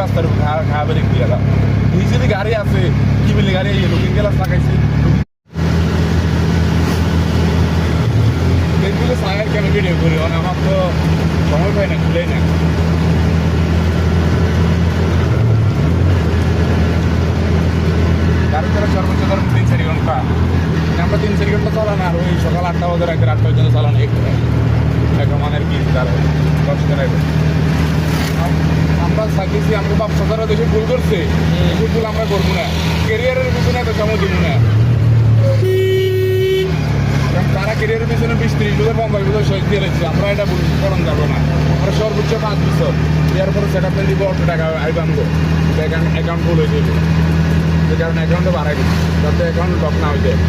রাস্তার খাবার দিয়ে গেলাম নিজেরই গাড়ি আছে কি বলি গাড়ি লুকিং গ্লাস লাগাইছি দেখলে সায়ের কেন ভিডিও করি আমার তো সময় পাই না খুলেই না গাড়ি চালা সর্বোচ্চ ধরুন 3-4 ঘন্টা আমরা 3-4 ঘন্টা চালানো আর ওই সকাল 8টা বাজে রাতে 8টা পর্যন্ত চালানো একটু মানের কি তারা কষ্ট করে আমরা থাকতেছি আমরা ব্যবসাদাররা দেশে ভুল করছে এই ভুল আমরা করবো না ক্যারিয়ারের পিছনে এত সময় দিব না কারণ তারা ক্যারিয়ারের পিছনে 20-30 বছর 50 বছর শহীদ দিয়ে রেখেছে আমরা এটা ভুল করণ যাবো না আমরা সর্বোচ্চ 5 বছর এর পরে সেট আপ দিব অল্প টাকা আনবো অ্যাকাউন্ট ভুল হয়ে যাবে সেই কারণে অ্যাকাউন্টে বাড়াই দিচ্ছি যাতে অ্যাকাউন্ট লক না হয়ে যায়